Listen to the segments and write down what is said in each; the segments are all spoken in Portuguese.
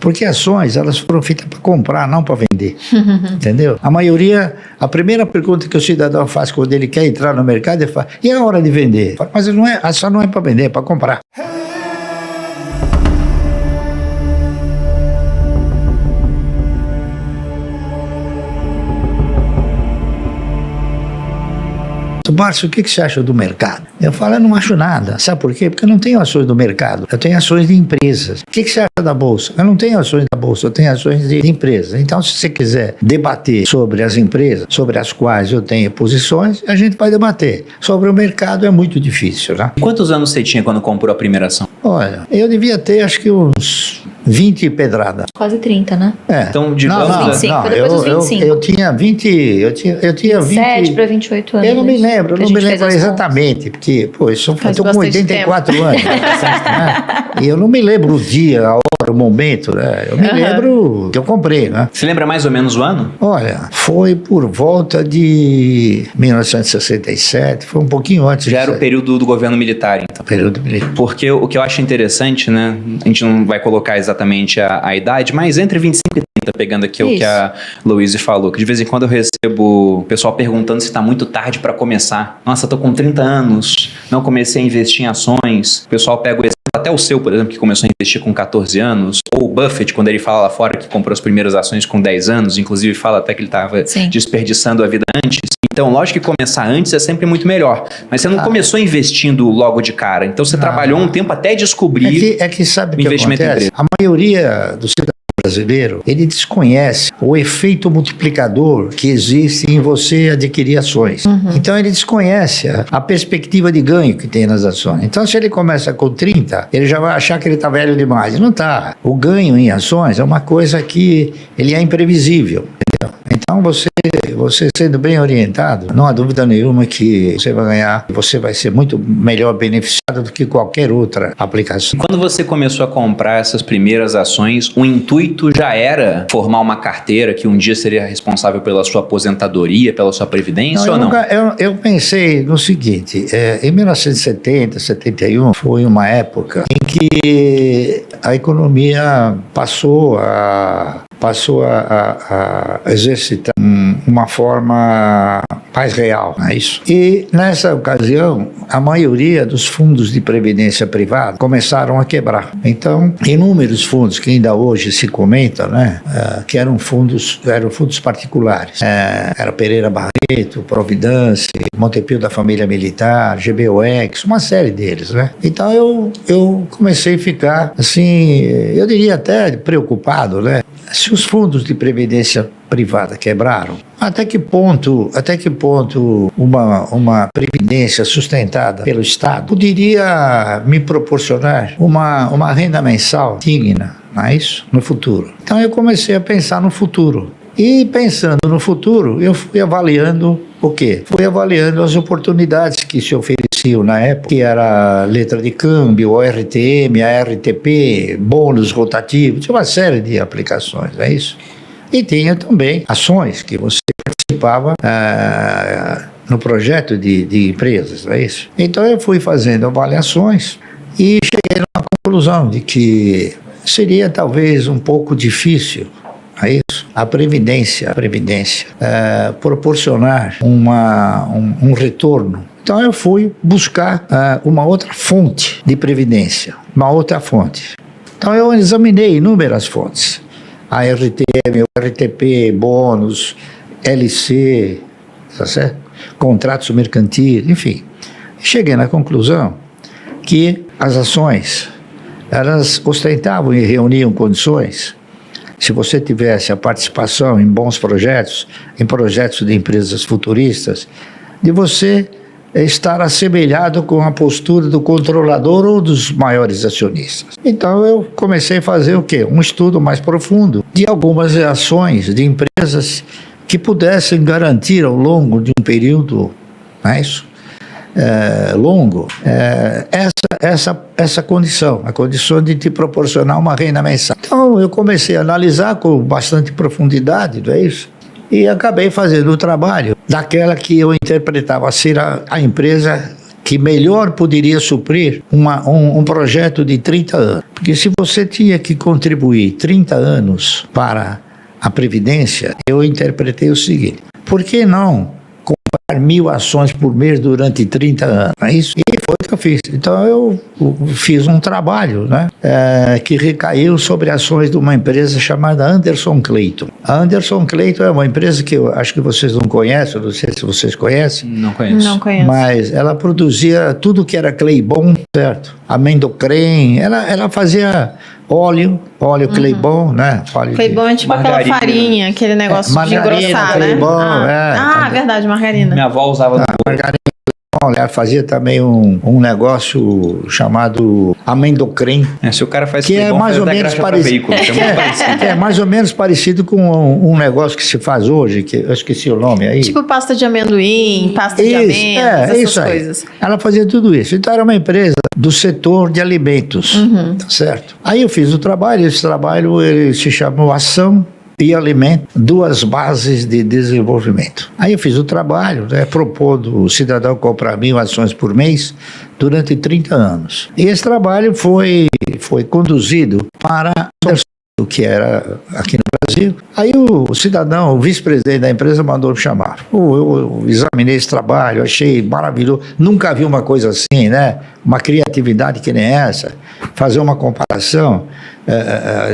Porque ações, elas foram feitas para comprar, não para vender. Entendeu? A maioria, a primeira pergunta que o cidadão faz quando ele quer entrar no mercado, ele fala, e a hora de vender? Mas não é, a ação não é para vender, é para comprar. Márcio, o que você acha do mercado? Eu falo, eu não acho nada. Sabe por quê? Porque eu não tenho ações do mercado, eu tenho ações de empresas. O que você acha da Bolsa? Eu não tenho ações da Bolsa, eu tenho ações de empresas. Então, se você quiser debater sobre as empresas, sobre as quais eu tenho posições, a gente vai debater. Sobre o mercado é muito difícil, né? Quantos anos você tinha quando comprou a primeira ação? Olha, eu devia ter acho que uns 20 pedradas. Quase 30, né? É. Então, digamos... Não, 25, depois dos 25. eu tinha 20... Eu tinha 20... 7 para 28 anos. Eu não me lembro, que a não me gente fez lembro as exatamente, porque, pô, eu estou Faz com bastante 84 anos, né? E eu não me lembro o dia, a hora, o momento, né? Eu me lembro que eu comprei, né? Você lembra mais ou menos o ano? Olha, foi por volta de 1967, foi um pouquinho antes. Já era o período do governo militar, então. Período militar. Porque o que eu acho interessante, né? A gente não vai colocar exatamente a idade, mas entre 25 e 30, pegando aqui o que a Louise falou, que de vez em quando eu recebo o pessoal perguntando se está muito tarde para começar. Nossa, tô com 30 anos, não comecei a investir em ações. O pessoal pega o exemplo, até o seu, por exemplo, que começou a investir com 14 anos, ou o Buffett, quando ele fala lá fora que comprou as primeiras ações com 10 anos, inclusive fala até que ele estava desperdiçando a vida antes. Então, lógico que começar antes é sempre muito melhor. Mas você não começou investindo logo de cara. Então, você trabalhou um tempo até descobrir sabe o investimento em empresa. A maioria do cidadão brasileiro, ele desconhece o efeito multiplicador que existe em você adquirir ações. Então, ele desconhece a perspectiva de ganho que tem nas ações. Então, se ele começa com 30, ele já vai achar que ele está velho demais. Não está. O ganho em ações é uma coisa que ele é imprevisível. Então, você sendo bem orientado, não há dúvida nenhuma que você vai ganhar, você vai ser muito melhor beneficiado do que qualquer outra aplicação. Quando você começou a comprar essas primeiras ações, o intuito já era formar uma carteira que um dia seria responsável pela sua aposentadoria, pela sua previdência ou não? Eu pensei no seguinte, em 1970, 71, foi uma época em que a economia passou a exercitar uma forma mais real, não é isso? E nessa ocasião, a maioria dos fundos de previdência privada começaram a quebrar. Então, inúmeros fundos que ainda hoje se comenta, né, que eram fundos particulares. Era Pereira Barreto, Providência, Montepio da Família Militar, GBOX, uma série deles, né? Então eu comecei a ficar, assim, eu diria até preocupado, né? Se os fundos de previdência privada quebraram, até que ponto uma previdência sustentada pelo Estado poderia me proporcionar uma renda mensal digna, não é isso? No futuro. Então eu comecei a pensar no futuro. E pensando no futuro, eu fui avaliando o quê? Fui avaliando as oportunidades que se ofereciam na época, que era letra de câmbio, ORTM, ARTP, bônus rotativos, tinha uma série de aplicações, é isso? E tinha também ações que você participava no projeto de empresas, não é isso? Então eu fui fazendo avaliações e cheguei numa conclusão de que seria talvez um pouco difícil, é isso? A previdência proporcionar um retorno. Então eu fui buscar uma outra fonte de previdência, uma outra fonte. Então eu examinei inúmeras fontes, a RTM, o RTP, bônus, LC, tá certo? Contratos mercantis, enfim. Cheguei na conclusão que as ações, elas ostentavam e reuniam condições. Se você tivesse a participação em bons projetos, em projetos de empresas futuristas, de você estar assemelhado com a postura do controlador ou dos maiores acionistas. Então eu comecei a fazer o quê? Um estudo mais profundo de algumas ações de empresas que pudessem garantir ao longo de um período, não é isso? Longo, essa condição, a condição de te proporcionar uma renda mensal. Então eu comecei a analisar com bastante profundidade, não é isso? E acabei fazendo o trabalho daquela que eu interpretava ser a empresa que melhor poderia suprir um projeto de 30 anos. Porque se você tinha que contribuir 30 anos para a Previdência, eu interpretei o seguinte: por que não comprar 1.000 ações por mês durante 30 anos? É isso? E foi o que eu fiz. Então eu fiz um trabalho, né, que recaiu sobre ações de uma empresa chamada Anderson Clayton. A Anderson Clayton é uma empresa que eu acho que vocês não conhecem, eu não sei se vocês conhecem. Não conheço. Não conheço. Mas ela produzia tudo que era clay bom, certo? Amendocrem, ela fazia óleo clay bom, né? Clay bom é tipo aquela Margarina. farinha, aquele negócio de margarina, engrossar, né? clay bom, é. Verdade, margarina. Minha avó usava no Margarina. Ela fazia também um negócio chamado amendocrem, Se o cara faz que é bom, mais faz ou até menos graxa pra parecido. veículo, que é muito parecido. Que é mais ou menos parecido com um negócio que se faz hoje, que eu esqueci o nome aí. Tipo pasta de amendoim, pasta de amêndoas, essas isso aí. coisas. Ela fazia tudo isso. Então era uma empresa do setor de alimentos, tá certo? Aí eu fiz o trabalho, esse trabalho ele se chamou Ação e Alimento, duas bases de desenvolvimento. Aí eu fiz o trabalho, né, propondo o cidadão comprar 1.000 ações por mês durante 30 anos. E esse trabalho foi conduzido para o que era aqui no Brasil. Aí o cidadão, o vice-presidente da empresa, mandou me chamar. Eu examinei esse trabalho, achei maravilhoso. Nunca vi uma coisa assim, né? Uma criatividade que nem essa. Fazer uma comparação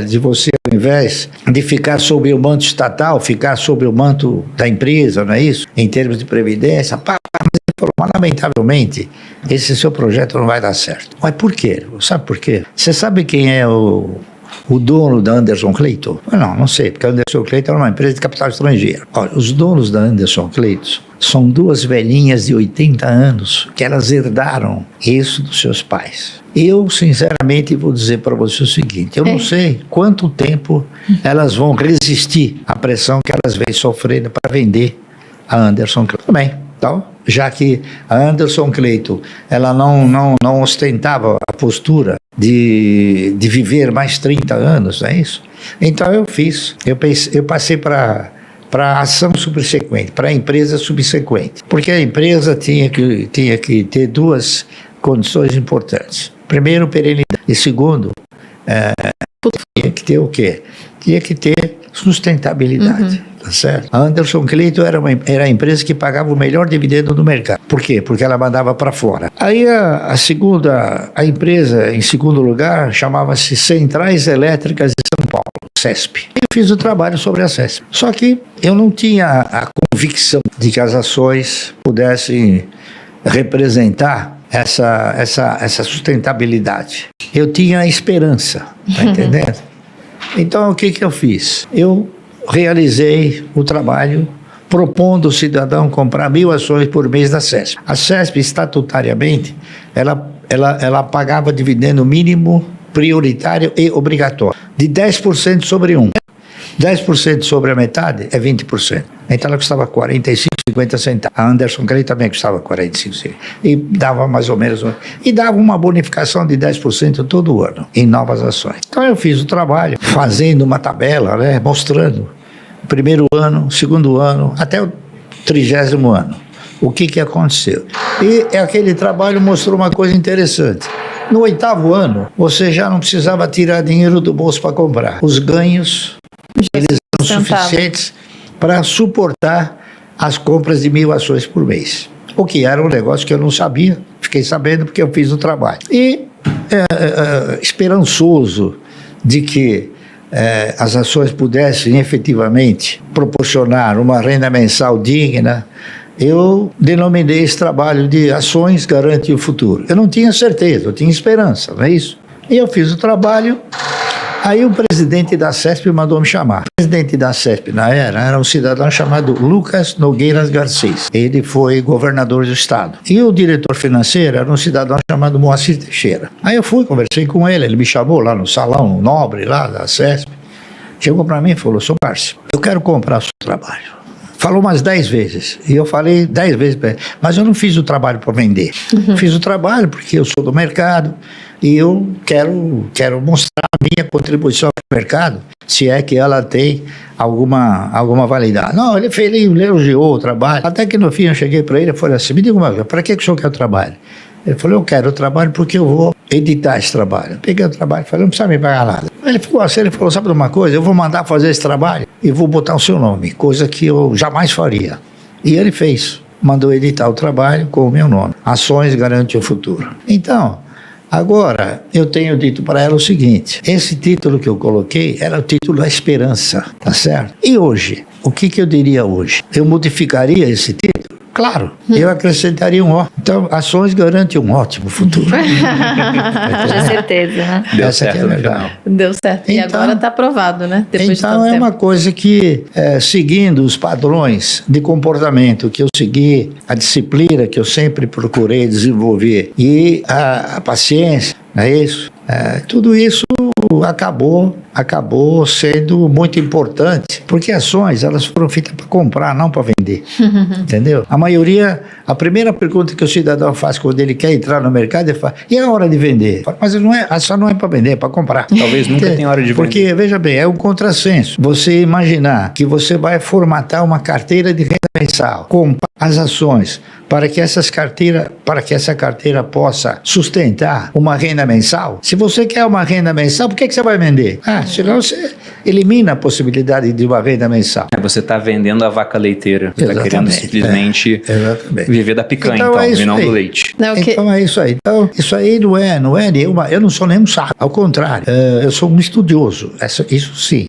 de você, ao invés de ficar sob o manto estatal, ficar sob o manto da empresa, não é isso? Em termos de previdência. Mas ele falou, mas lamentavelmente, esse seu projeto não vai dar certo. Mas por quê? Sabe por quê? Você sabe quem é o dono da Anderson Clayton? Não sei, porque a Anderson Clayton era uma empresa de capital estrangeiro. Olha, os donos da Anderson Clayton são duas velhinhas de 80 anos que elas herdaram isso dos seus pais. Eu, sinceramente, vou dizer para você o seguinte, eu não sei quanto tempo elas vão resistir à pressão que elas vêm sofrendo para vender a Anderson Clayton. Tudo bem, então, já que a Anderson Clayton, ela não ostentava a postura de viver mais 30 anos, não é isso? Então eu passei para a ação subsequente, para a empresa subsequente, porque a empresa tinha que ter duas condições importantes. Primeiro, perenidade, e segundo, tinha que ter o quê? Tinha que ter sustentabilidade, tá certo? A Anderson Clayton era a empresa que pagava o melhor dividendo do mercado. Por quê? Porque ela mandava para fora. Aí a empresa, em segundo lugar, chamava-se Centrais Elétricas de São Paulo, CESP. Eu fiz o trabalho sobre a CESP. Só que eu não tinha a convicção de que as ações pudessem representar essa sustentabilidade. Eu tinha a esperança, tá entendendo? Então, o que eu fiz? Eu realizei o trabalho propondo o cidadão comprar 1.000 ações por mês da CESP. A CESP, estatutariamente, ela pagava dividendo mínimo, prioritário e obrigatório, de 10% sobre 1. 10% sobre a metade é 20%. Então ela custava 45,50 centavos. A Anderson Clayton também custava 45 centavos. E dava mais ou menos... E dava uma bonificação de 10% todo ano em novas ações. Então eu fiz o trabalho fazendo uma tabela, né, mostrando o primeiro ano, segundo ano, até o 30º ano. O que aconteceu. E aquele trabalho mostrou uma coisa interessante. No 8º ano, você já não precisava tirar dinheiro do bolso para comprar. Os ganhos... eles eram suficientes para suportar as compras de 1.000 ações por mês. O que era um negócio que eu não sabia, fiquei sabendo porque eu fiz o trabalho. E esperançoso de que as ações pudessem efetivamente proporcionar uma renda mensal digna, eu denominei esse trabalho de Ações Garante o Futuro. Eu não tinha certeza, eu tinha esperança, não é isso? E eu fiz o trabalho. Aí o presidente da CESP mandou me chamar. O presidente da CESP, era um cidadão chamado Lucas Nogueiras Garcês. Ele foi governador do estado. E o diretor financeiro era um cidadão chamado Moacir Teixeira. Aí eu fui, conversei com ele me chamou lá no salão nobre lá da CESP. Chegou para mim e falou, Sr. Márcio, eu quero comprar o seu trabalho. Falou umas 10 vezes. E eu falei 10 vezes para ele. Mas eu não fiz o trabalho para vender. Fiz o trabalho porque eu sou do mercado e eu quero mostrar a minha contribuição para o mercado, se é que ela tem alguma validade. Não, ele elogiou o trabalho. Até que no fim eu cheguei para ele e falei assim, me diga uma coisa, para que o senhor quer o trabalho? Ele falou, eu quero o trabalho porque eu vou editar esse trabalho. Eu peguei o trabalho e falei, não precisa me pagar nada. Ele ficou assim, ele falou, sabe de uma coisa? Eu vou mandar fazer esse trabalho e vou botar o seu nome, coisa que eu jamais faria. E ele fez, mandou editar o trabalho com o meu nome. Ações garantem o futuro. Então, agora, eu tenho dito para ela o seguinte, esse título que eu coloquei era o título da esperança, tá certo? E hoje, o que eu diria hoje? Eu modificaria esse título? Claro, eu acrescentaria um ó. Então, ações garantem um ótimo futuro. Com certeza, né? Deu Essa aqui certo é no legal. final. Deu certo. E Então- agora tá aprovado, né? Depois de Então tanto é tempo. uma coisa que, seguindo os padrões de comportamento que eu segui, a disciplina que eu sempre procurei desenvolver e a paciência, não é isso? Tudo isso acabou sendo muito importante, porque ações elas foram feitas para comprar, não para vender, entendeu? A primeira pergunta que o cidadão faz quando ele quer entrar no mercado, ele fala, e a hora de vender? Fala, mas não é, a ação não é para vender, é para comprar. Talvez nunca tenha hora de vender. Porque, veja bem, é um contrassenso. Você imaginar que você vai formatar uma carteira de renda mensal, comprar as ações para que essa carteira possa sustentar uma renda mensal. Se você quer uma renda mensal, por que você vai vender? Senão você elimina a possibilidade de uma renda mensal. Você está vendendo a vaca leiteira. Você está Exatamente, querendo simplesmente Exatamente. viver da picanha, Então, então, é isso e não aí. do leite. Não, que- Então é isso aí. Então, isso aí não é nenhuma. Eu não sou nenhum saco. Ao contrário, eu sou um estudioso. Isso sim.